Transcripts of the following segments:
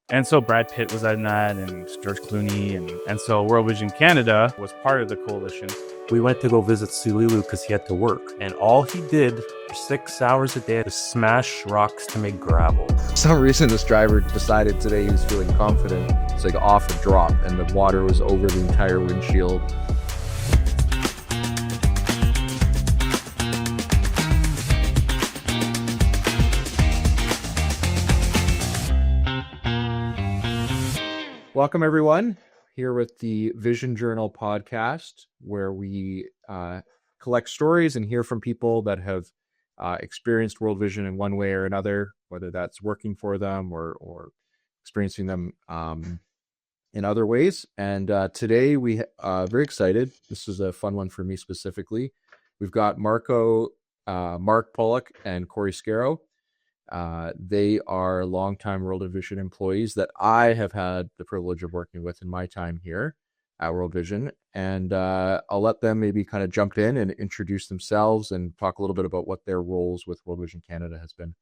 And so Brad Pitt was in that, and George Clooney, and so World Vision Canada was part of the coalition. We went to go visit Sulu because he had to work, and all he did for 6 hours a day was smash rocks to make gravel. For some reason, this driver decided today he was feeling confident. It's like off a drop, and the water was over the entire windshield. Welcome, everyone. Here with the Vision Journal podcast, where we collect stories and hear from people that have experienced World Vision in one way or another, whether that's working for them or experiencing them in other ways. And today we are very excited. This is a fun one for me specifically. We've got Mark Polic and Corey Scarrow. They are longtime World Vision employees that I have had the privilege of working with in my time here at World Vision. And I'll let them maybe kind of jump in and introduce themselves and talk a little bit about what their roles with World Vision Canada has been.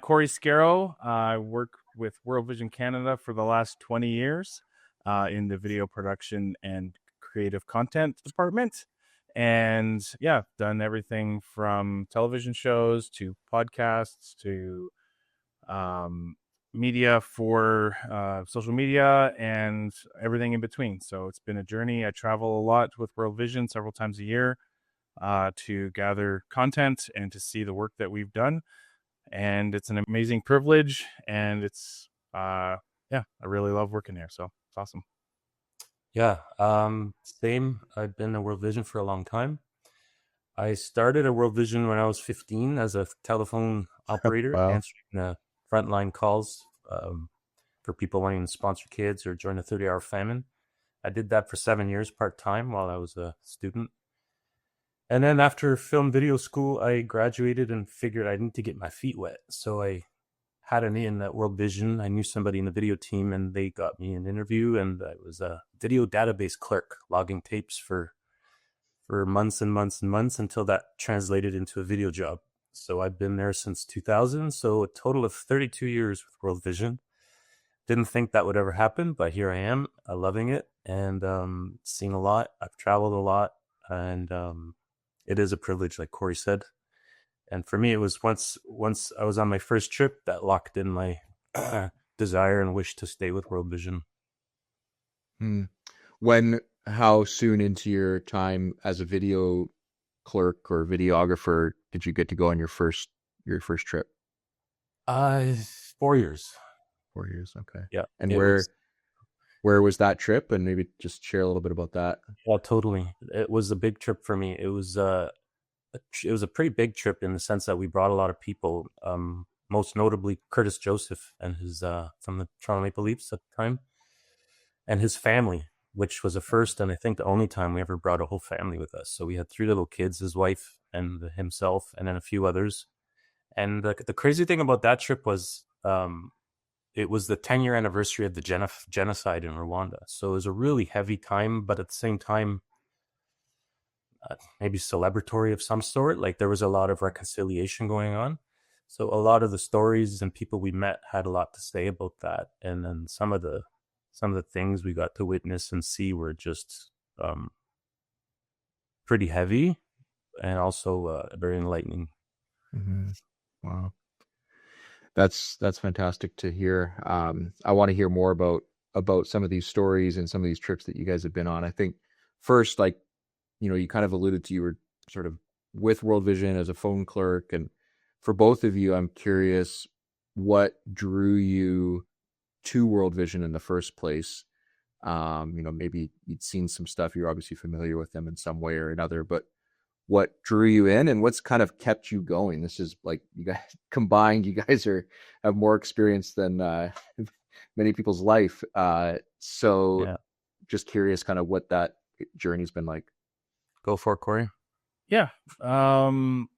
Corey Scarrow. I work with World Vision Canada for the last 20 years in the video production and creative content department. And yeah, done everything from television shows to podcasts to media for social media and everything in between. So it's been a journey. I travel a lot with World Vision several times a year to gather content and to see the work that we've done. And it's an amazing privilege. And it's, I really love working here. So it's awesome. Yeah, same. I've been at World Vision for a long time. I started at World Vision when I was 15 as a telephone operator, Wow. answering frontline calls for people wanting to sponsor kids or join a 30-hour famine. I did that for 7 years part-time while I was a student. And then after film video school, I graduated and figured I need to get my feet wet. So I had an in at World Vision. I knew somebody in the video team, and they got me an interview, and I was a video database clerk logging tapes for months and months and months until that translated into a video job. So I've been there since 2000, so a total of 32 years with World Vision. Didn't think that would ever happen, but here I am, loving it, and seeing a lot. I've traveled a lot, and it is a privilege, like Corey said. And for me, it was once I was on my first trip that locked in my desire and wish to stay with World Vision. How soon into your time as a video clerk or videographer did you get to go on your first trip? 4 years. 4 years, okay. Yeah. And where was that trip? And maybe just share a little bit about that. Yeah, totally. It was a big trip for me. It was a pretty big trip in the sense that we brought a lot of people, most notably Curtis Joseph and his from the Toronto Maple Leafs at the time, and his family, which was the first and I think the only time we ever brought a whole family with us. So we had 3 little kids, his wife and himself, and then a few others. And the crazy thing about that trip was it was the 10-year anniversary of the genocide in Rwanda. So it was a really heavy time, but at the same time, maybe celebratory of some sort. Like there was a lot of reconciliation going on. So a lot of the stories and people we met had a lot to say about that. And then some of the things we got to witness and see were just pretty heavy and also very enlightening. Mm-hmm. Wow. That's fantastic to hear. I want to hear more about some of these stories and some of these trips that you guys have been on. I think first, like, you kind of alluded to, you were sort of with World Vision as a phone clerk. And for both of you, I'm curious what drew you to World Vision in the first place. Maybe you'd seen some stuff. You're obviously familiar with them in some way or another, but what drew you in and what's kind of kept you going? This is like you guys combined, you guys have more experience than many people's life. So yeah. Just curious kind of what that journey's been like. Go for it, Corey. Yeah. When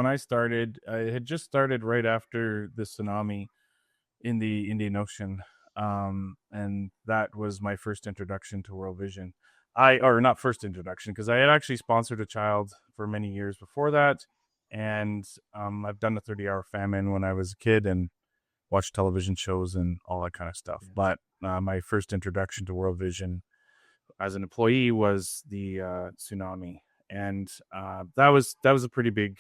I started, I had just started right after the tsunami in the Indian Ocean. And that was my first introduction to World Vision. Not first introduction, because I had actually sponsored a child for many years before that. And I've done a 30-hour famine when I was a kid and watch television shows and all that kind of stuff. But my first introduction to World Vision as an employee was the Tsunami, and that was a pretty big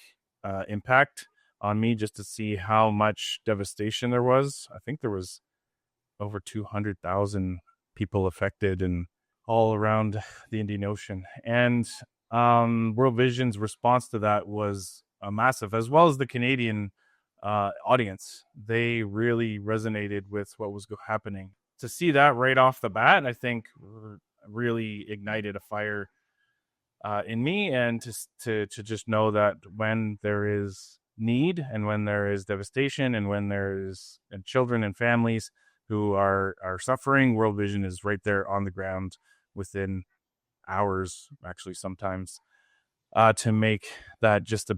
impact on me, just to see how much devastation there was. I think there was over 200,000 people affected and all around the Indian Ocean. And World Vision's response to that was massive, as well as the Canadian audience. They really resonated with what was happening. To see that right off the bat, I think really ignited a fire in me, and to just know that when there is need and when there is devastation and when there is children and families who are suffering, World Vision is right there on the ground within hours, actually sometimes, to make that just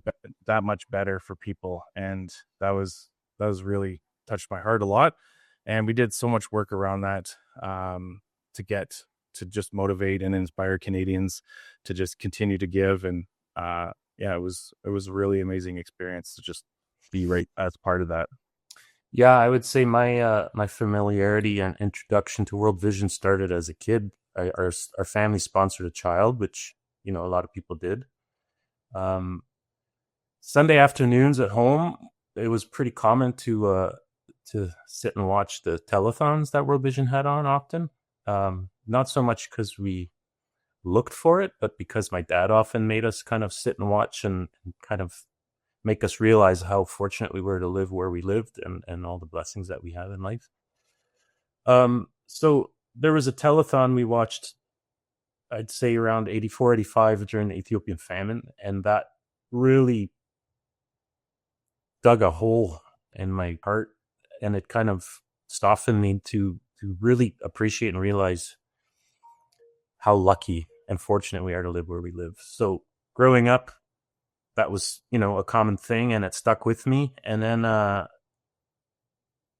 that much better for people. And that was really touched my heart a lot. And we did so much work around that to just motivate and inspire Canadians to just continue to give. And it was a really amazing experience to just be right as part of that. Yeah, I would say my my familiarity and introduction to World Vision started as a kid. Our family sponsored a child, which a lot of people did. Sunday afternoons at home, it was pretty common to sit and watch the telethons that World Vision had on often. Not so much because we looked for it, but because my dad often made us kind of sit and watch and kind of make us realize how fortunate we were to live where we lived and all the blessings that we have in life. So there was a telethon we watched, I'd say around 84, 85 during the Ethiopian famine. And that really dug a hole in my heart. And it kind of softened me to really appreciate and realize how lucky and fortunate we are to live where we live. So growing up, that was, a common thing, and it stuck with me. And then,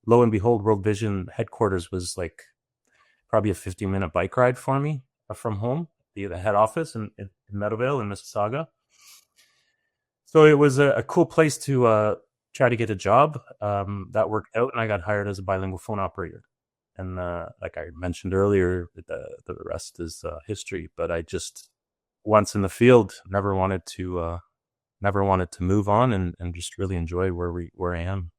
lo and behold, World Vision headquarters was like probably a 15-minute bike ride for me from home, the head office in Meadowvale in Mississauga. So it was a cool place to try to get a job. That worked out, and I got hired as a bilingual phone operator. And like I mentioned earlier, the rest is history. But I just, once in the field, never wanted to move on and just really enjoy where I am.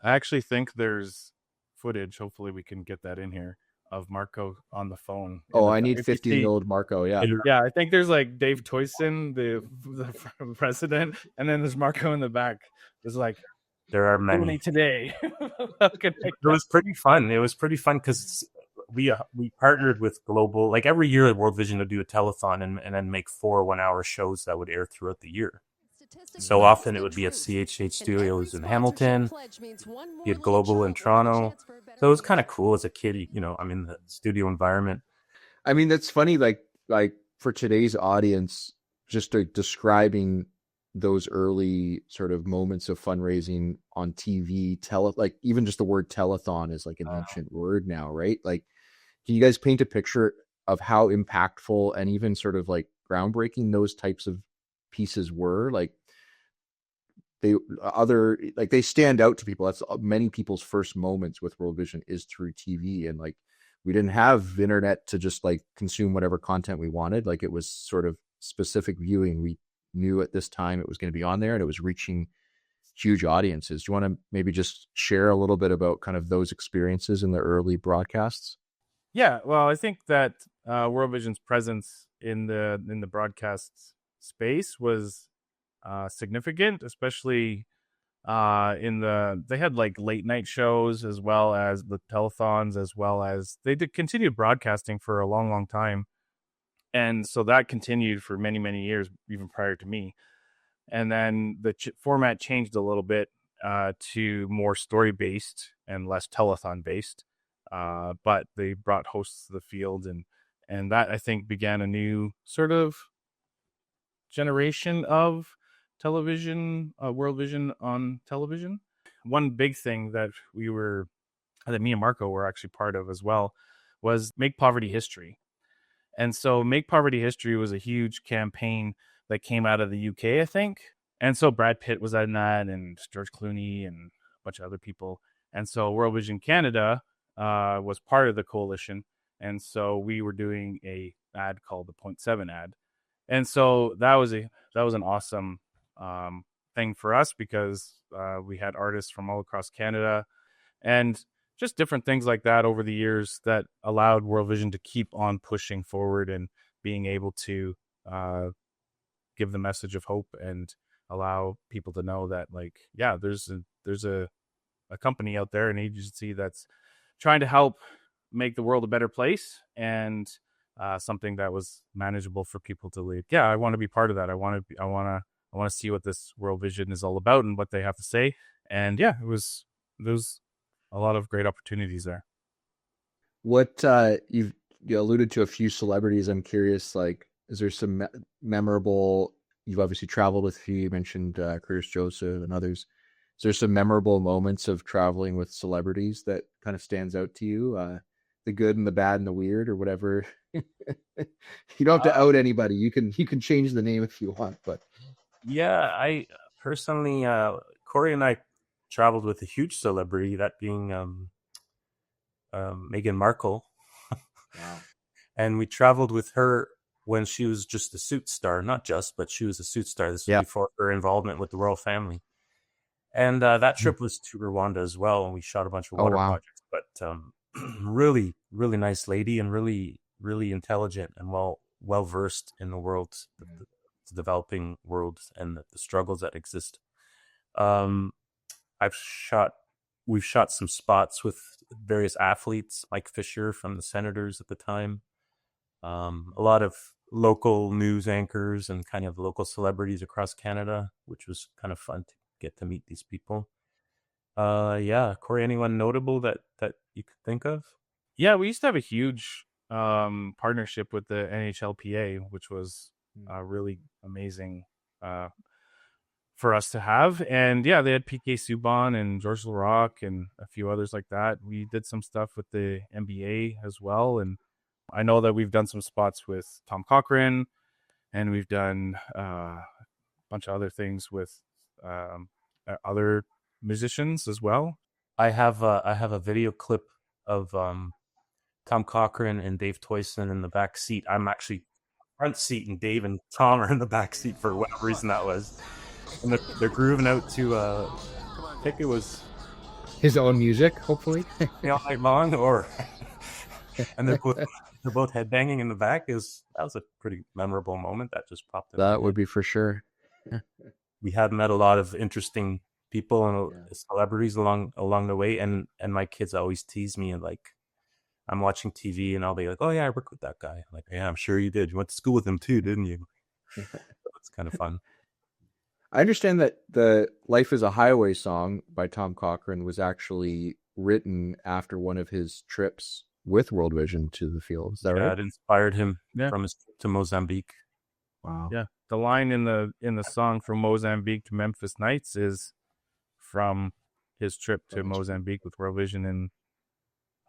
I actually think there's footage, hopefully we can get that in here, of Marco on the phone. Oh, I need 15-year-old Marco, yeah. Yeah, I think there's like Dave Toyson, the president, and then there's Marco in the back. There's like, there are many today. It was pretty fun. It was pretty fun because we partnered with Global. Like every year, World Vision would do a telethon and then make 4 one-hour shows that would air throughout the year. So often it would be at CHH Studios in Hamilton. You had Global in Toronto. So it was kind of cool as a kid. I'm in the studio environment. I mean, that's funny. Like for today's audience, just describing those early sort of moments of fundraising on TV, like even just the word telethon is like an ancient word now, right? Like, can you guys paint a picture of how impactful and even sort of like groundbreaking those types of pieces were? Like they stand out to people. That's many people's first moments with World Vision is through TV. And like, we didn't have internet to just like consume whatever content we wanted. Like it was sort of specific viewing. We knew at this time it was going to be on there and it was reaching huge audiences. Do you want to maybe just share a little bit about kind of those experiences in the early broadcasts? Yeah, well, I think that World Vision's presence in the broadcast space was significant, especially they had like late night shows as well as the telethons, as well as they did continued broadcasting for a long time. And so that continued for many, many years, even prior to me. And then the format changed a little bit to more story-based and less telethon-based. But they brought hosts to the field, and that, I think, began a new sort of generation of television, World Vision on television. One big thing that me and Marco were actually part of as well was Make Poverty History. And so Make Poverty History was a huge campaign that came out of the UK, I think. And so Brad Pitt was in that, and George Clooney, and a bunch of other people. And so World Vision Canada was part of the coalition. And so we were doing a ad called the Point 7 ad. And so that was an awesome thing for us, because we had artists from all across Canada and just different things like that over the years that allowed World Vision to keep on pushing forward and being able to give the message of hope and allow people to know that, like, yeah, there's a company out there, an agency that's trying to help make the world a better place, and something that was manageable for people to lead. Yeah, I want to be part of that. I want to see what this World Vision is all about and what they have to say. And yeah, there's a lot of great opportunities there. What you alluded to a few celebrities. I'm curious, like, is there some memorable? You've obviously traveled with a few. You mentioned Curtis Joseph and others. Is there some memorable moments of traveling with celebrities that kind of stands out to you? The good and the bad and the weird, or whatever. You don't have to out anybody. You can change the name if you want, but yeah, I personally, Corey and I traveled with a huge celebrity, that being Meghan Markle. Wow. And we traveled with her when she was just a suit star, but she was a suit star. This was before her involvement with the royal family. And that trip was to Rwanda as well, and we shot a bunch of water projects. But really, really nice lady, and really, really intelligent and well versed in the world, the developing world, and the struggles that exist. We've shot some spots with various athletes, Mike Fisher from the Senators at the time, a lot of local news anchors and kind of local celebrities across Canada, which was kind of fun to get to meet these people. Corey, anyone notable that you could think of? Yeah, we used to have a huge partnership with the NHLPA, which was really amazing for us to have. And yeah, they had PK Subban and George Laraque and a few others like that. We did some stuff with the NBA as well. And I know that we've done some spots with Tom Cochrane, and we've done a bunch of other things with other musicians as well. I have a video clip of Tom Cochrane and Dave Toyson in the back seat. I'm actually front seat, and Dave and Tom are in the back seat for whatever reason that was. And they're grooving out to I think it was his own music, hopefully. All Night Long, and they're both headbanging in the back. That was a pretty memorable moment that just popped in. That would be for sure. We had met a lot of interesting people and celebrities along the way, and my kids always tease me, and like, I'm watching TV and I'll be like, oh yeah, I work with that guy. I'm like, yeah, I'm sure you did. You went to school with him too, didn't you? So it's kind of fun. I understand that the Life is a Highway song by Tom Cochrane was actually written after one of his trips with World Vision to the field. Is that right? Yeah, it inspired him from his trip to Mozambique. Wow. Yeah. The line in the song From Mozambique to Memphis Nights is from his trip to Mozambique with World Vision in,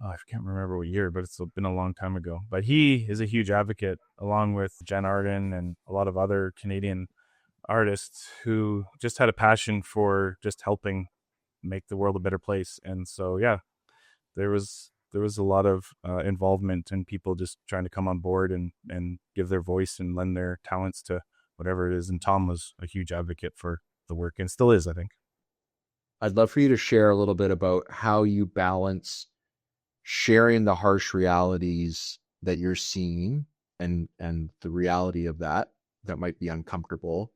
I can't remember what year, but it's been a long time ago. But he is a huge advocate, along with Jen Arden and a lot of other Canadian artists who just had a passion for just helping make the world a better place. And so, yeah, there was a lot of involvement and people just trying to come on board and give their voice and lend their talents to whatever it is. And Tom was a huge advocate for the work, and still is, I think. I'd love for you to share a little bit about how you balance sharing the harsh realities that you're seeing and the reality of that might be uncomfortable,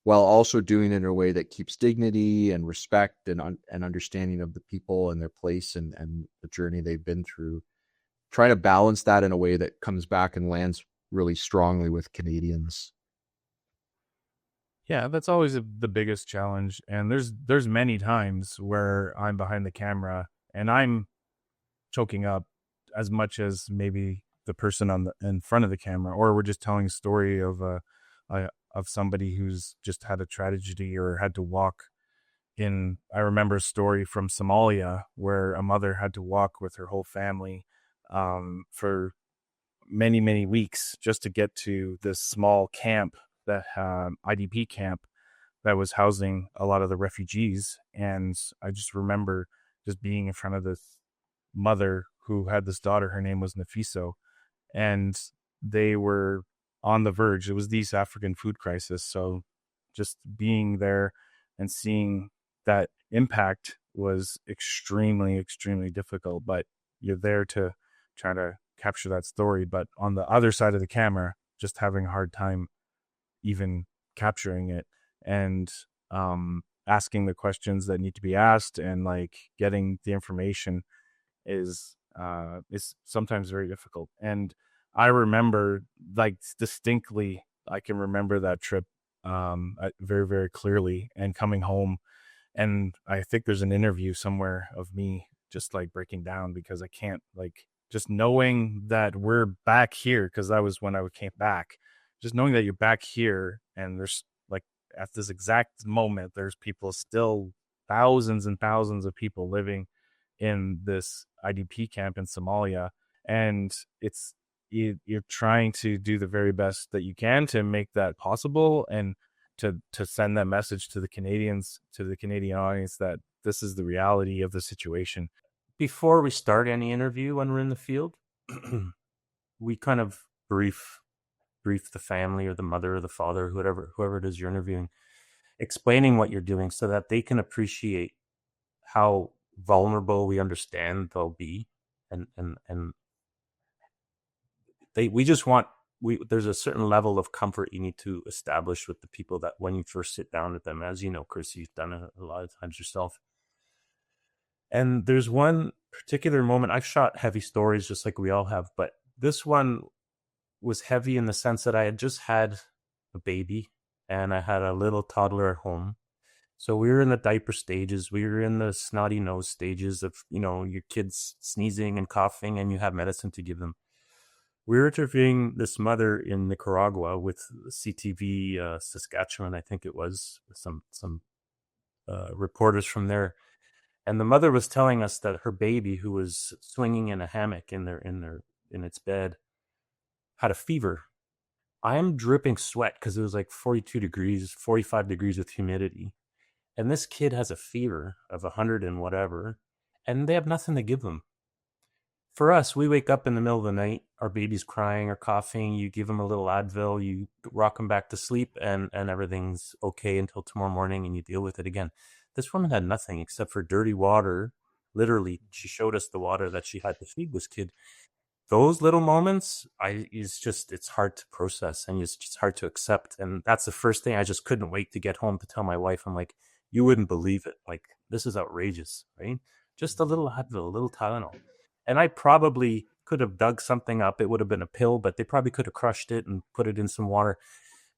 while also doing it in a way that keeps dignity and respect and understanding of the people and their place and the journey they've been through. Trying to balance that in a way that comes back and lands really strongly with Canadians. Yeah, that's always the biggest challenge. And there's many times where I'm behind the camera and I'm choking up as much as maybe the person in front of the camera, or we're just telling a story of somebody who's just had a tragedy or had to walk in. I remember a story from Somalia where a mother had to walk with her whole family for many, many weeks just to get to this small camp, that IDP camp that was housing a lot of the refugees. And I just remember just being in front of this mother who had this daughter. Her name was Nafiso, and they were on the verge. It was the East African food crisis. So just being there and seeing that impact was extremely, extremely difficult. But you're there to try to capture that story. But on the other side of the camera, just having a hard time even capturing it, and asking the questions that need to be asked, and like getting the information is sometimes very difficult. And I remember, like, distinctly, I can remember that trip very, very clearly, and coming home. And I think there's an interview somewhere of me just like breaking down because I can't, like, just knowing that we're back here, because that was when I came back, just knowing that you're back here, and there's like, at this exact moment, there's people still, thousands and thousands of people living in this IDP camp in Somalia. And you're trying to do the very best that you can to make that possible, and to send that message to the Canadians, to the Canadian audience, that this is the reality of the situation. Before we start any interview when we're in the field, we kind of brief the family, or the mother or the father, whoever it is you're interviewing, explaining what you're doing so that they can appreciate how vulnerable we understand they'll be. And there's a certain level of comfort you need to establish with the people that when you first sit down with them, as you know, Chris, you've done it a lot of times yourself. And there's one particular moment. I've shot heavy stories just like we all have, but this one was heavy in the sense that I had just had a baby and I had a little toddler at home. So we were in the diaper stages. We were in the snotty nose stages of, your kids sneezing and coughing, and you have medicine to give them. We were interviewing this mother in Nicaragua with CTV Saskatchewan, I think it was, with some reporters from there. And the mother was telling us that her baby, who was swinging in a hammock in its bed, had a fever. I am dripping sweat because it was like 42 degrees, 45 degrees with humidity. And this kid has a fever of 100 and whatever, and they have nothing to give them. For us, we wake up in the middle of the night, our baby's crying or coughing, you give them a little Advil, you rock them back to sleep, and everything's okay until tomorrow morning, and you deal with it again. This woman had nothing except for dirty water. Literally, she showed us the water that she had to feed this kid. Those little moments, it's hard to process, and it's just hard to accept. And that's the first thing. I just couldn't wait to get home to tell my wife. I'm like, you wouldn't believe it. Like, this is outrageous, right? Just a little Advil, a little Tylenol. And I probably could have dug something up. It would have been a pill, but they probably could have crushed it and put it in some water.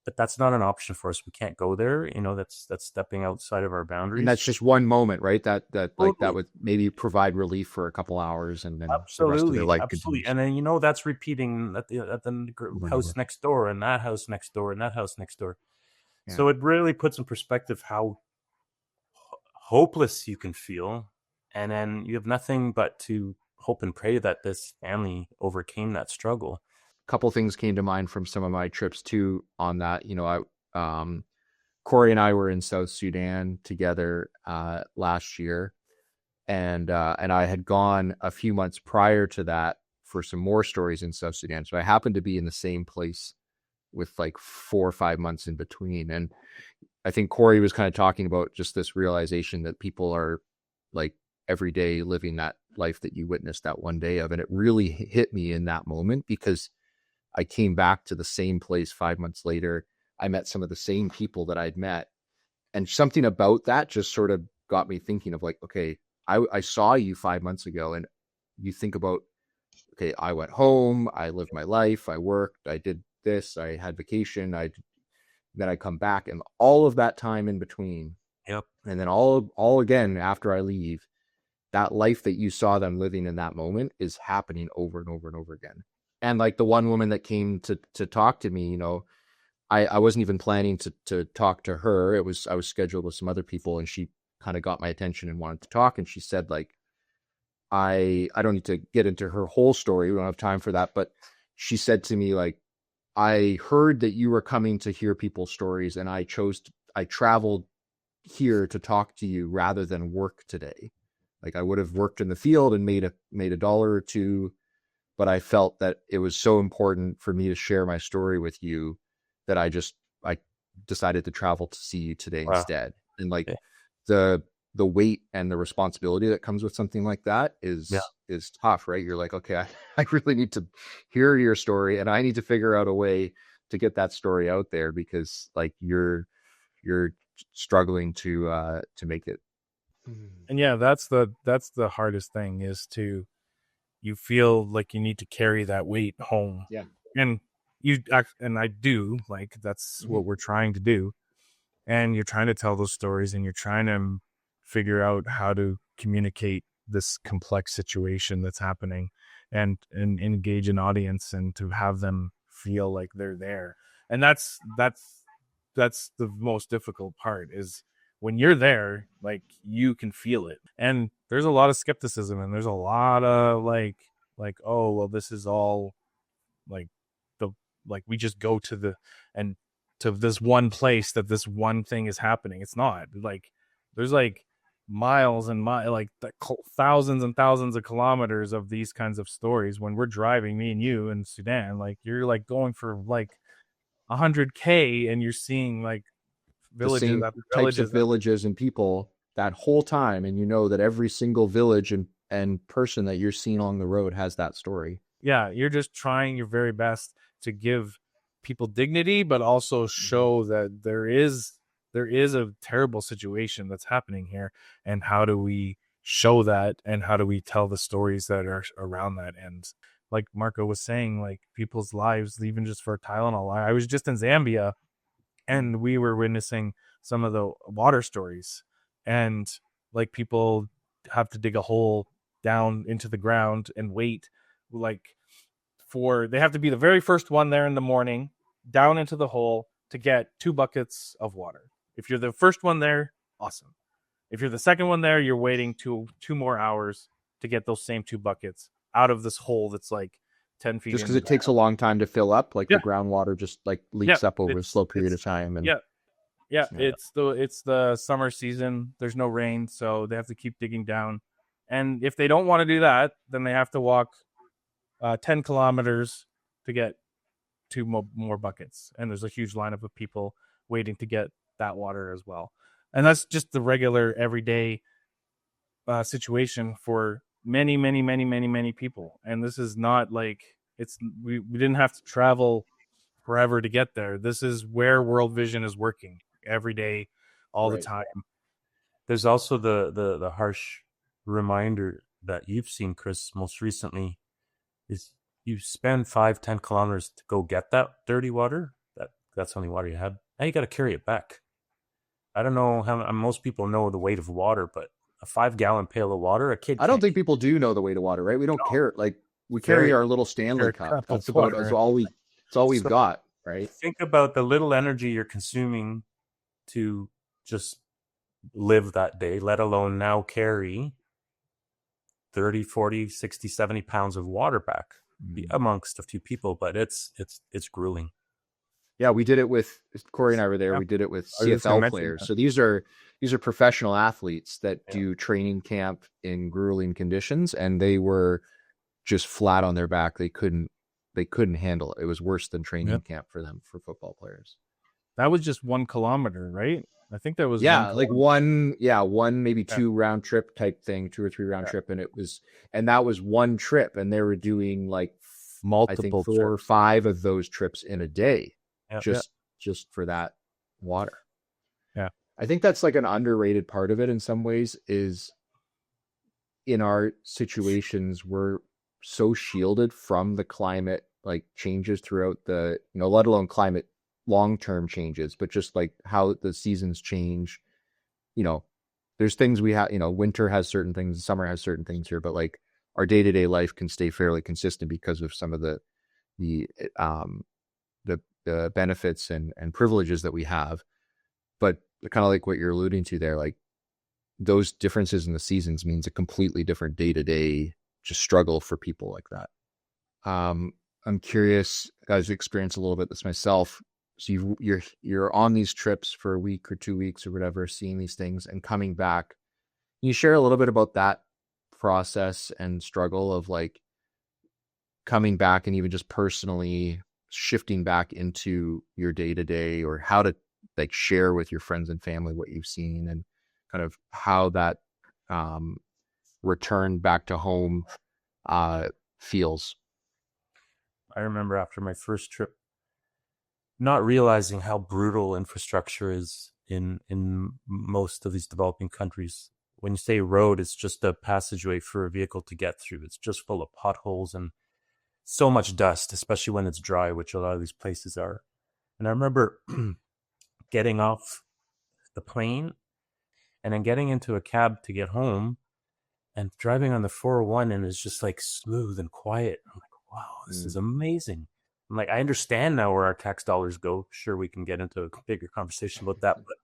But that's not an option for us. We can't go there. That's stepping outside of our boundaries. And that's just one moment, right? That would maybe provide relief for a couple hours, and then the rest of their life continues. And then that's repeating at the house next door, and that house next door, and that house next door. Yeah. So it really puts in perspective how hopeless you can feel, and then you have nothing but to hope and pray that this family overcame that struggle. Couple things came to mind from some of my trips too on that. Corey and I were in South Sudan together last year, and I had gone a few months prior to that for some more stories in South Sudan. So I happened to be in the same place with like 4 or 5 months in between. And I think Corey was kind of talking about just this realization that people are like every day living that life that you witnessed that one day of. And it really hit me in that moment, because I came back to the same place 5 months later. I met some of the same people that I'd met. And something about that just sort of got me thinking of like, okay, I saw you 5 months ago, and you think about, okay, I went home, I lived my life, I worked, I did this, I had vacation, then I come back, and all of that time in between. Yep. And then all again after I leave, that life that you saw them living in that moment is happening over and over and over again. And like the one woman that came to talk to me, I wasn't even planning to talk to her. I was scheduled with some other people, and she kind of got my attention and wanted to talk. And she said, like, I don't need to get into her whole story. We don't have time for that. But she said to me, like, I heard that you were coming to hear people's stories, and I chose I traveled here to talk to you rather than work today. Like I would have worked in the field and made a dollar or two, but I felt that it was so important for me to share my story with you that I decided to travel to see you today instead. And like the weight and the responsibility that comes with something like that is tough, right? You're like, okay, I really need to hear your story, and I need to figure out a way to get that story out there, because like you're struggling to make it. And yeah, that's the hardest thing, is you feel like you need to carry that weight home. Yeah. And I do, like, that's what we're trying to do. And you're trying to tell those stories, and you're trying to figure out how to communicate this complex situation that's happening, and engage an audience, and to have them feel like they're there. And that's the most difficult part, is when you're there, like, you can feel it. And there's a lot of skepticism, and there's a lot of like, oh, well, this is all like we just go to this one place that this one thing is happening. It's not like there's like miles and thousands and thousands of kilometers of these kinds of stories. When we're driving, me and you in Sudan, like, you're like going for like 100K, and you're seeing like villages, the same types of villages and people that whole time, and you know that every single village and person that you're seeing along the road has that story. Yeah, you're just trying your very best to give people dignity, but also show that there is a terrible situation that's happening here, and how do we show that, and how do we tell the stories that are around that. And like Marco was saying, like, people's lives, even just for Tylenol. I was just in Zambia, and we were witnessing some of the water stories, and like, people have to dig a hole down into the ground and wait, like, they have to be the very first one there in the morning, down into the hole, to get 2 buckets of water. If you're the first one there, awesome. If you're the second one there, you're waiting 2 more hours to get those same 2 buckets out of this hole that's like 10 feet. Just because it takes a long time to fill up, like the groundwater just like leaks up over a slow period of time. And it's the summer season. There's no rain, so they have to keep digging down. And if they don't want to do that, then they have to walk 10 kilometers to get 2 more buckets. And there's a huge lineup of people waiting to get that water as well. And that's just the regular everyday situation for many, many, many, many, many people. And this is not like we didn't have to travel forever to get there. This is where World Vision is working every day, all the time. There's also the harsh reminder that you've seen, Chris, most recently, is you spend 5-10 kilometers to go get that dirty water. That's the only water you have. Now you got to carry it back. I don't know how most people know the weight of water, but a 5-gallon pail of water, a kid. I don't think people do know the weight of water, right? We don't care. Like, we carry our little Stanley cup. That's about all we've got, right? Think about the little energy you're consuming to just live that day, let alone now carry 30, 40, 60, 70 pounds of water back amongst a few people. But it's grueling. Yeah, we did it with Corey and I were there. Yeah. We did it with CFL players. So these are professional athletes that do training camp in grueling conditions, and they were just flat on their back. They couldn't handle it. It was worse than training camp for them, for football players. That was just 1 kilometer, right? I think that was one maybe 2 round trip type thing, 2 or 3 round trip, and that was one trip, and they were doing like multiple 4 or 5 of those trips in a day. Just for that water. Yeah. I think that's like an underrated part of it in some ways, is in our situations, we're so shielded from the climate, like, changes throughout the, let alone climate long-term changes, but just like how the seasons change. There's things we have, winter has certain things, summer has certain things here, but like our day-to-day life can stay fairly consistent because of some of the benefits and privileges that we have. But kind of like what you're alluding to there, like those differences in the seasons means a completely different day-to-day just struggle for people like that. I'm curious, guys, experience a little bit this myself. So you're on these trips for a week or 2 weeks or whatever, seeing these things and coming back. Can you share a little bit about that process and struggle of like coming back and even just personally shifting back into your day to day, or how to like share with your friends and family what you've seen, and kind of how that return back to home feels? I remember after my first trip, not realizing how brutal infrastructure is in most of these developing countries. When you say road, it's just a passageway for a vehicle to get through. It's just full of potholes and so much dust, especially when it's dry, which a lot of these places are. And I remember getting off the plane and then getting into a cab to get home and driving on the 401, and it's just like smooth and quiet. I'm like, wow, this is amazing. I'm like, I understand now where our tax dollars go. Sure, we can get into a bigger conversation about that, but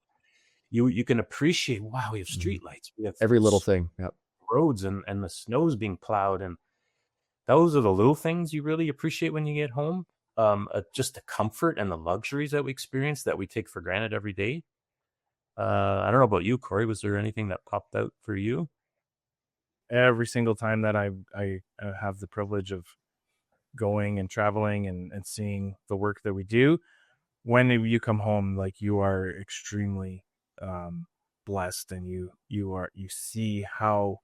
you can appreciate, wow, we have streetlights. We have every little thing. Yep. Roads, and the snow's being plowed, and those are the little things you really appreciate when you get home. Just the comfort and the luxuries that we experience that we take for granted every day. I don't know about you, Corey. Was there anything that popped out for you? Every single time that I have the privilege of going and traveling and seeing the work that we do, when you come home, like, you are extremely blessed, and you see how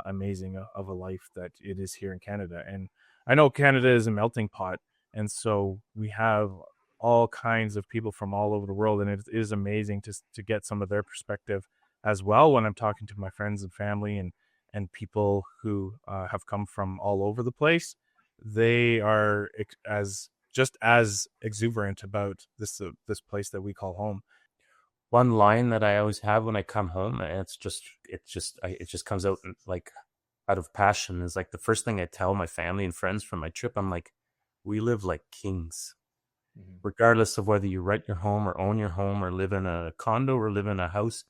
amazing of a life that it is here in Canada. And I know Canada is a melting pot, and so we have all kinds of people from all over the world, and it is amazing to get some of their perspective as well when I'm talking to my friends and family and people who have come from all over the place. They are just as exuberant about this place that we call home. One line that I always have when I come home, and it just comes out like out of passion, is like the first thing I tell my family and friends from my trip. I'm like, we live like kings, regardless of whether you rent your home or own your home or live in a condo or live in a house.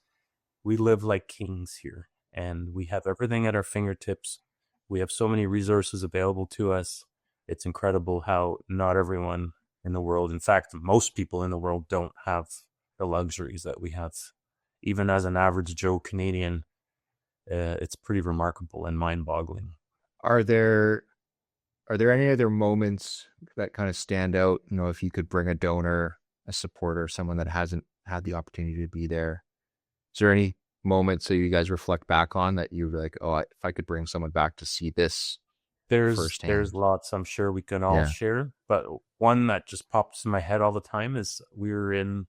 We live like kings here, and we have everything at our fingertips. We have so many resources available to us. It's incredible how not everyone in the world, in fact, most people in the world, don't have the luxuries that we have. Even as an average Joe Canadian, it's pretty remarkable and mind-boggling. Are there any other moments that kind of stand out? You know, if you could bring a donor, a supporter, someone that hasn't had the opportunity to be there, is there any moments that you guys reflect back on that you're like, oh, if I could bring someone back to see this firsthand? There's lots I'm sure we can all share, but one that just pops in my head all the time is we were in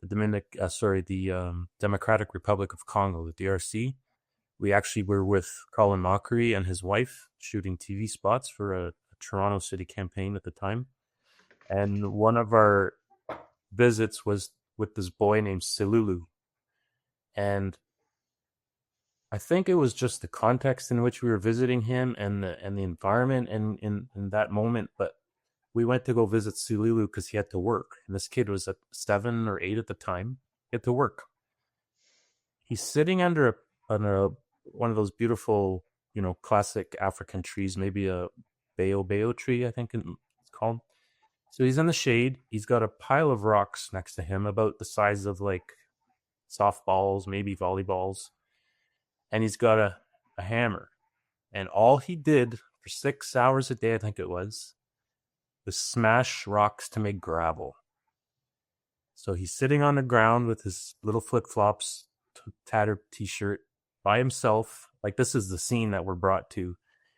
the Democratic Republic of Congo, the DRC. We actually were with Colin Mockery and his wife shooting TV spots for a Toronto City campaign at the time. And one of our visits was with this boy named Sulu. And I think it was just the context in which we were visiting him and the environment and in that moment. But we went to go visit Sulu because he had to work. And this kid was at 7 or 8 at the time. He had to work. He's sitting under one of those beautiful, classic African trees, maybe a baobab tree, I think it's called. So he's in the shade. He's got a pile of rocks next to him about the size of like softballs, maybe volleyballs. And he's got a hammer. And all he did for 6 hours a day, I think it was smash rocks to make gravel. So he's sitting on the ground with his little flip-flops, tattered t-shirt by himself. Like, this is the scene that we're brought to.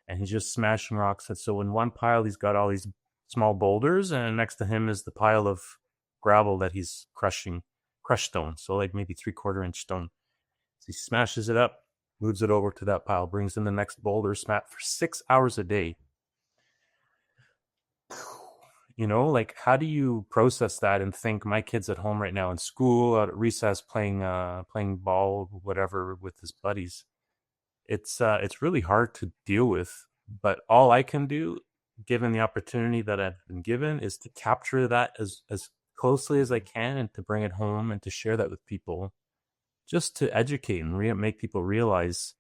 And he's just smashing rocks. And so in one pile, he's got all these small boulders, and next to him is the pile of gravel that he's crushed stone. So like maybe 3/4 inch stone. So he smashes it up, moves it over to that pile, brings in the next boulder, smash for 6 hours a day. Like, how do you process that and think, my kid's at home right now in school, out at recess, playing ball, whatever, with his buddies? It's really hard to deal with. But all I can do, given the opportunity that I've been given, is to capture that as closely as I can and to bring it home and to share that with people, just to educate and make people realize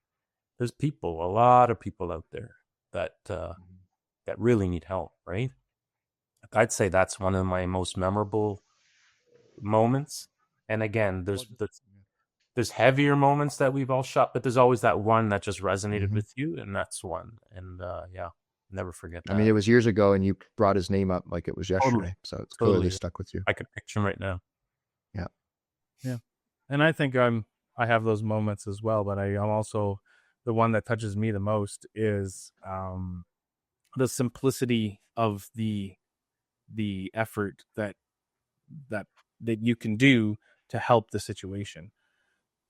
there's a lot of people out there that really need help, right? I'd say that's one of my most memorable moments. And again, there's heavier moments that we've all shot, but there's always that one that just resonated with you, and that's one. And yeah, never forget that. I mean, it was years ago, and you brought his name up like it was yesterday, so it's clearly stuck with you. I could picture him right now. Yeah, and I think I have those moments as well, but I'm also the one that touches me the most is the simplicity of the effort that you can do to help the situation.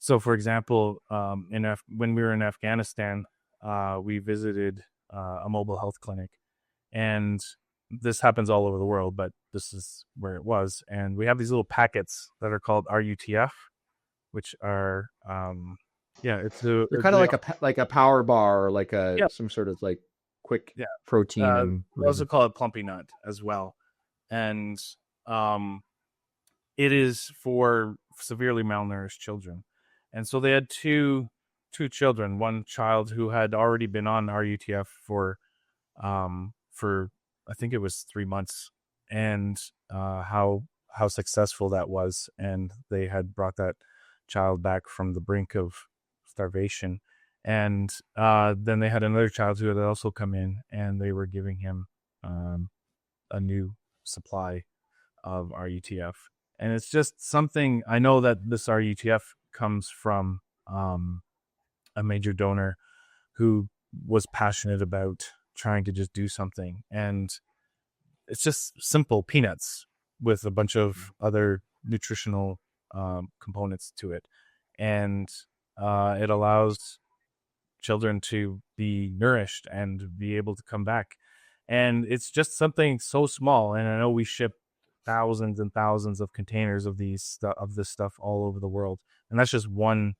So, for example, when we were in Afghanistan, we visited a mobile health clinic, and this happens all over the world, but this is where it was. And we have these little packets that are called RUTF, which are they're kind of like a power bar, or like some sort of like quick protein. We also call it Plumpy Nut as well, and it is for severely malnourished children. And so they had two children, one child who had already been on RUTF for I think it was 3 months, and how successful that was. And they had brought that child back from the brink of starvation. And then they had another child who had also come in, and they were giving him a new supply of RUTF. And it's just something, I know that this RUTF comes from a major donor who was passionate about trying to just do something. And it's just simple peanuts with a bunch of other nutritional components to it. And it allows children to be nourished and be able to come back. And it's just something so small. And I know we ship thousands and thousands of containers of this stuff all over the world, and that's just one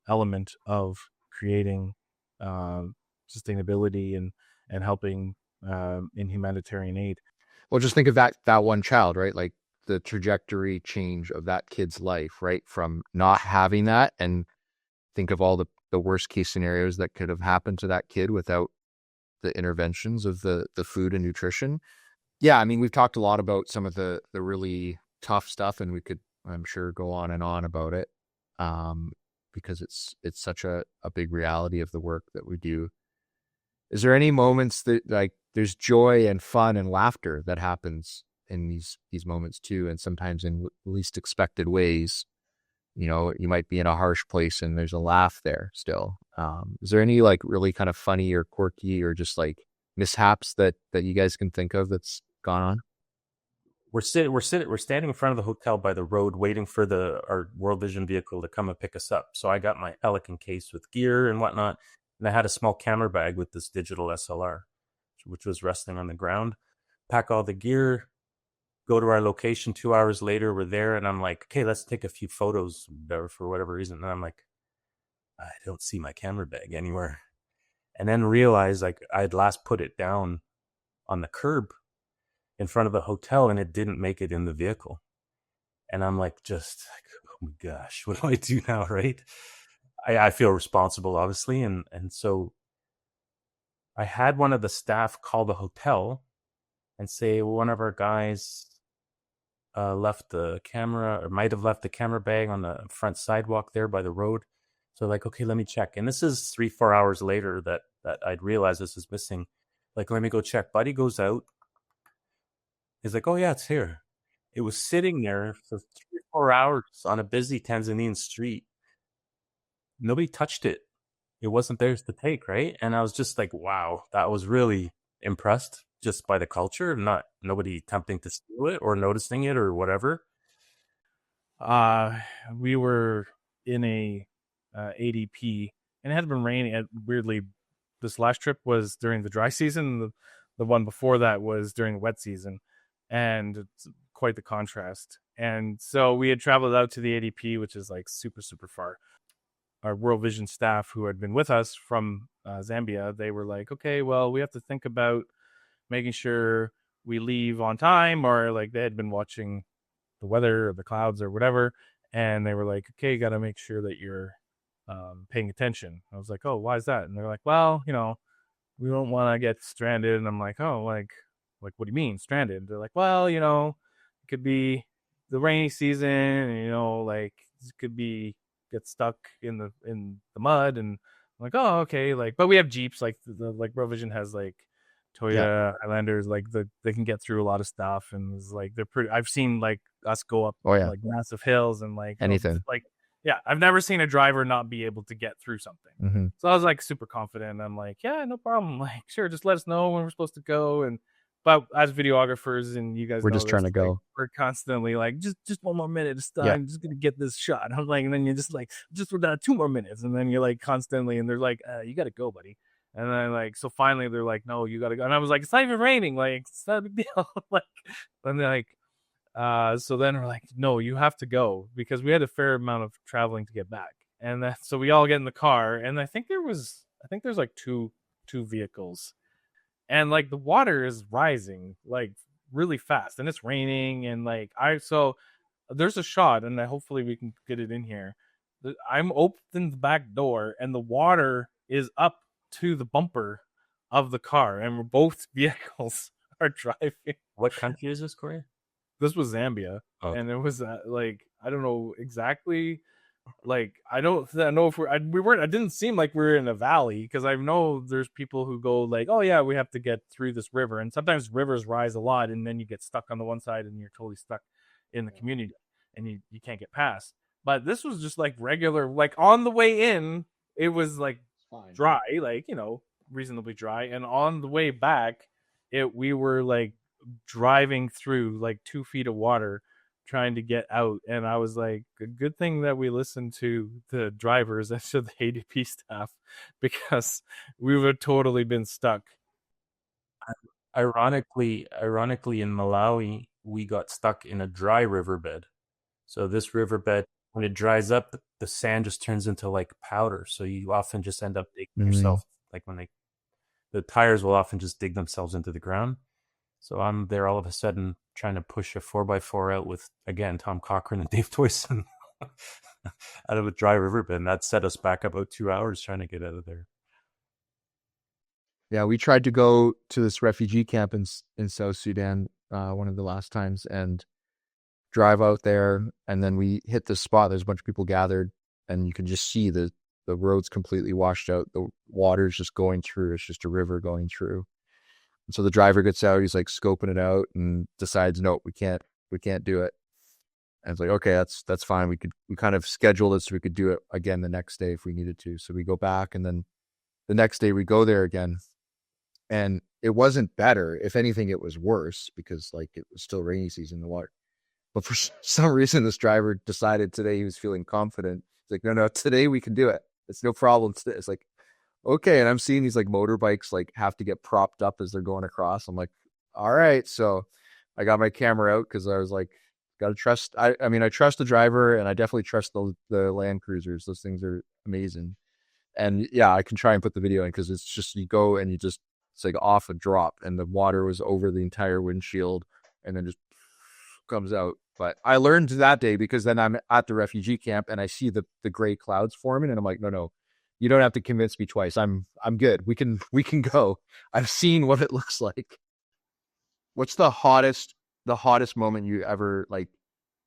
element of creating sustainability and helping in humanitarian aid. Well, just think of that one child, right? Like the trajectory change of that kid's life, right? From not having that, and think of all the worst case scenarios that could have happened to that kid without the interventions of the food and nutrition. Yeah, I mean, we've talked a lot about some of the really tough stuff, and we could, I'm sure, go on and on about it because it's such a big reality of the work that we do. Is there any moments that, like, there's joy and fun and laughter that happens in these moments too, and sometimes in least expected ways? You know, you might be in a harsh place and there's a laugh there still. Is there any like really kind of funny or quirky or just like mishaps that you guys can think of that's gone on? We're standing in front of the hotel by the road waiting for our World Vision vehicle to come and pick us up. So I got my Pelican case with gear and whatnot, and I had a small camera bag with this digital SLR, which was resting on the ground. Pack all the gear, go to our location. 2 hours later, we're there, and I'm like, okay, let's take a few photos for whatever reason. And I'm like, I don't see my camera bag anywhere. And then realize like I'd last put it down on the curb in front of the hotel, and it didn't make it in the vehicle. And I'm like, oh my gosh, what do I do now, right? I feel responsible, obviously. And so I had one of the staff call the hotel and say, one of our guys left the camera, or might have left the camera bag on the front sidewalk there by the road. So like, okay, let me check. And this is 3-4 hours later that I'd realized this is missing. Like, let me go check. Buddy goes out. He's like, oh yeah, it's here. It was sitting there for 3-4 hours on a busy Tanzanian street. Nobody touched it. It wasn't theirs to take, right? And I was just like, wow, that was really impressed just by the culture, nobody attempting to steal it or noticing it or whatever. We were in a ADP, and it had been raining. Weirdly, this last trip was during the dry season. The one before that was during the wet season, and it's quite the contrast. And so we had traveled out to the ADP, which is like super, super far. Our World Vision staff who had been with us from Zambia, they were like, okay, well, we have to think about making sure we leave on time, or like they had been watching the weather or the clouds or whatever. And they were like, okay, you got to make sure that you're paying attention. I was like, oh, why is that? And they're like, well, we don't want to get stranded. And I'm like, oh, like, what do you mean stranded? They're like, well, it could be the rainy season, and, like it could get stuck in the mud, and I'm like, oh, okay, like, but we have Jeeps, like like World Vision has like Toyota Highlanders, like they can get through a lot of stuff, and it's like they're pretty. I've seen like us go up like massive hills and like anything. like yeah, I've never seen a driver not be able to get through something. So I was like super confident. I'm like, yeah, no problem. Like, sure, just let us know when we're supposed to go. But as videographers, and you guys, we're just trying to go. Like, we're constantly like, just 1 more minute. I'm just gonna get this shot. I'm like, and then you're just like, just 2 more minutes, and then you're like constantly, and they're like, you got to go, buddy. And then like, so finally they're like, no, you got to go. And I was like, it's not even raining. Like, it's not a big deal. Like, and they're like, so then we're like, no, you have to go, because we had a fair amount of traveling to get back. And so we all get in the car, and I think there's like two vehicles, and like the water is rising like really fast, and it's raining, and like so there's a shot, and hopefully we can get it in here. I'm opening the back door, and the water is up to the bumper of the car, and we're both vehicles are driving. What country is this, Corey? This was Zambia. And it was like, I don't know exactly. Like, I don't know if I didn't seem like we were in a valley, because I know there's people who go like, oh yeah, we have to get through this river, and sometimes rivers rise a lot, and then you get stuck on the one side, and you're totally stuck in the community, and you can't get past. But this was just like regular, like on the way in, it was like dry, like, reasonably dry, and on the way back, we were like driving through like 2 feet of water trying to get out. And I was like, a good thing that we listened to the drivers and to the ADP staff, because we would have totally been stuck. Ironically, in Malawi, we got stuck in a dry riverbed. So this riverbed, when it dries up, the sand just turns into like powder. So you often just end up digging yourself, like when the tires will often just dig themselves into the ground. So I'm there all of a sudden trying to push a 4x4 out with, again, Tom Cochran and Dave Toyson out of a dry riverbed. And that set us back about 2 hours trying to get out of there. Yeah, we tried to go to this refugee camp in South Sudan one of the last times, and drive out there, and then we hit this spot. There's a bunch of people gathered, and you can just see the road's completely washed out. The water's just going through. It's just a river going through. And so the driver gets out. He's like scoping it out and decides, no, we can't do it. And it's like, okay, that's fine. We kind of scheduled it so we could do it again the next day if we needed to. So we go back, and then the next day we go there again, and it wasn't better. If anything, it was worse, because like it was still rainy season in the water. But for some reason, this driver decided today he was feeling confident. He's like, no, today we can do it. It's no problem. It's like, okay. And I'm seeing these like motorbikes like have to get propped up as they're going across. I'm like, all right. So I got my camera out, because I was like, got to trust. I trust the driver, and I definitely trust the Land Cruisers. Those things are amazing. And yeah, I can try and put the video in, because it's just, you go and it's like off a drop, and the water was over the entire windshield, and then just comes out. But I learned that day, because then I'm at the refugee camp and I see the gray clouds forming, and I'm like, no, you don't have to convince me twice. I'm good. We can go. I've seen what it looks like. What's the hottest moment you ever, like,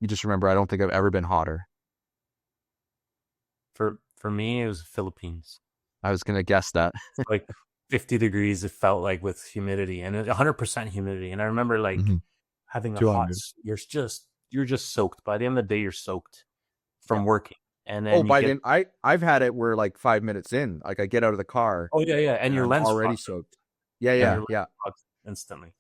you just remember? I don't think I've ever been hotter. For me, it was the Philippines. I was gonna guess that. Like 50 degrees, it felt like, with humidity, and 100% humidity. And I remember like having a hot, you're just soaked. By the end of the day, you're soaked from working. And then I've had it where like 5 minutes in, like I get out of the car. Oh yeah. And your lens already soaked. Yeah. Instantly.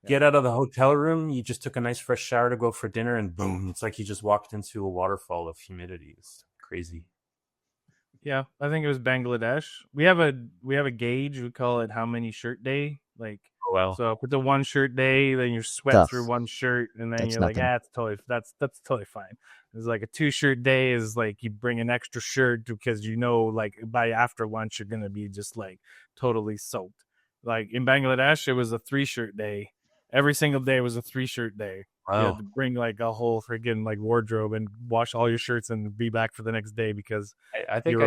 Get out of the hotel room. You just took a nice fresh shower to go for dinner, and boom, it's like you just walked into a waterfall of humidity. It's crazy. Yeah, I think it was Bangladesh. We have a gauge. We call it how many shirt day. Like, so with the 1 shirt day, then you sweat through 1 shirt, and then you're nothing. Like, that's totally fine. It's like a 2 shirt day is like you bring an extra shirt, because like by after lunch you're gonna be just like totally soaked. Like in Bangladesh, it was a 3 shirt day. Every single day was a 3 shirt day. Wow. You had to bring like a whole freaking like wardrobe and wash all your shirts and be back for the next day, because I think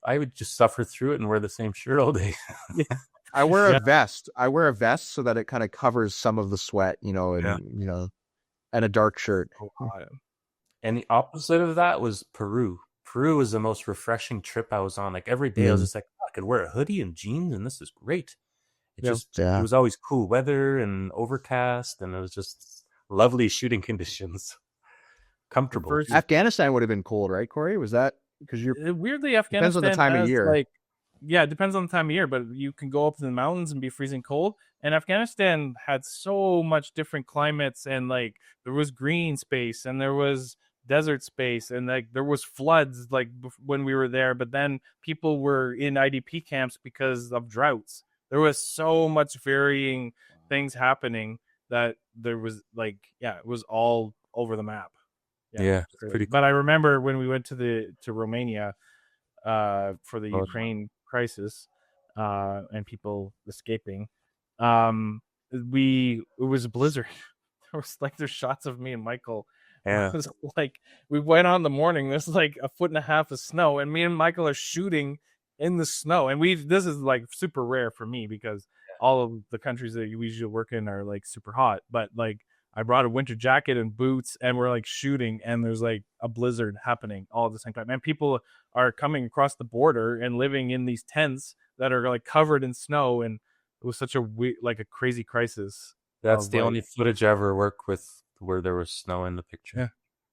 I would just suffer through it and wear the same shirt all day. Yeah. I wear a vest. So that it kind of covers some of the sweat, and And a dark shirt. And the opposite of that was Peru. Peru was the most refreshing trip I was on. Like every day I was just like, I could wear a hoodie and jeans and this is great. It was always cool weather and overcast, and it was just lovely shooting conditions. Comfortable. Afghanistan would have been cold, right, Corey? Was that because you're weirdly Afghanistan depends on the time of year. Like, yeah, it depends on the time of year, but you can go up to the mountains and be freezing cold. And Afghanistan had so much different climates, and like there was green space and there was desert space, and like there was floods like when we were there, but then people were in IDP camps because of droughts. There was so much varying things happening that there was like, it was all over the map. Yeah, pretty cool. But I remember when we went to Romania for the Ukraine crisis and people escaping, it was a blizzard. There's shots of me and Michael. Yeah, it was like we went on in the morning. There's like 1.5 feet of snow, and me and Michael are shooting in the snow. And this is like super rare for me because all of the countries that we usually work in are like super hot. But like I brought a winter jacket and boots, and we're like shooting, and there's like a blizzard happening all at the same time. And people are coming across the border and living in these tents that are like covered in snow, and it was such a a crazy crisis. That's the only footage I ever worked with where there was snow in the picture.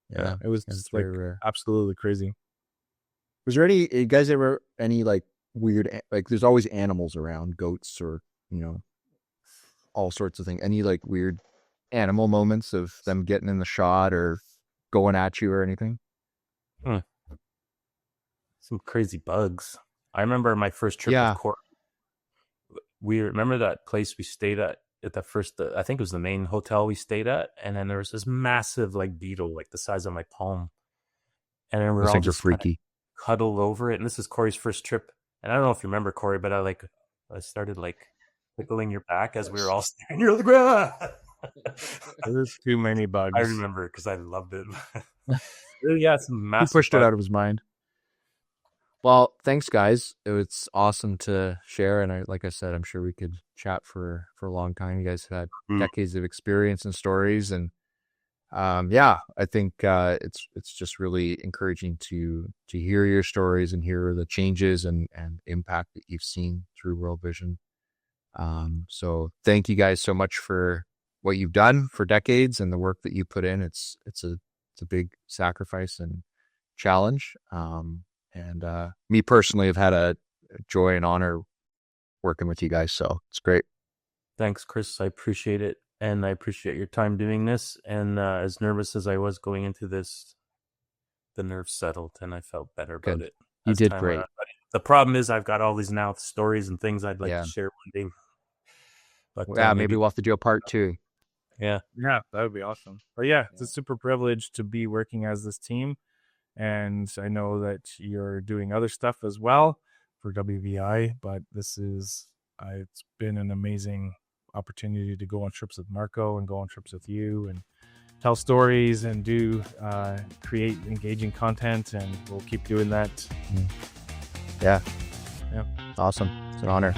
Yeah. It was just like rare. Absolutely crazy. Was there you guys ever any like weird, like there's always animals around, goats or, all sorts of things. Any like weird animal moments of them getting in the shot or going at you or anything? Some crazy bugs. I remember my first trip with Corey. We remember that place we stayed at the first, I think it was the main hotel we stayed at, and then there was this massive like beetle, like the size of my palm, and then we're all just freaky, cuddled over it. And this is Corey's first trip, and I don't know if you remember, Corey, but I started like tickling your back as we were all staring. You're like, ah! There's too many bugs. I remember because I loved it. Yeah, it's massive. He pushed it out of his mind. Well, thanks, guys. It's awesome to share, and like I said, I'm sure we could chat for a long time. You guys have had decades of experience and stories, and I think it's just really encouraging to hear your stories and hear the changes and impact that you've seen through World Vision. So thank you guys so much for what you've done for decades and the work that you put in. It's a big sacrifice and challenge. And me personally have had a joy and honor working with you guys. So it's great. Thanks, Chris. I appreciate it. And I appreciate your time doing this. And as nervous as I was going into this, the nerves settled and I felt better about it. You did great. The problem is I've got all these now stories and things I'd like to share one day. But maybe we'll have to do a part 2. Yeah, that would be awesome. But it's a super privilege to be working as this team. And I know that you're doing other stuff as well for WVI, but this is, it's been an amazing opportunity to go on trips with Marco and go on trips with you and tell stories and create engaging content. And we'll keep doing that. Yeah. Awesome. It's an honor.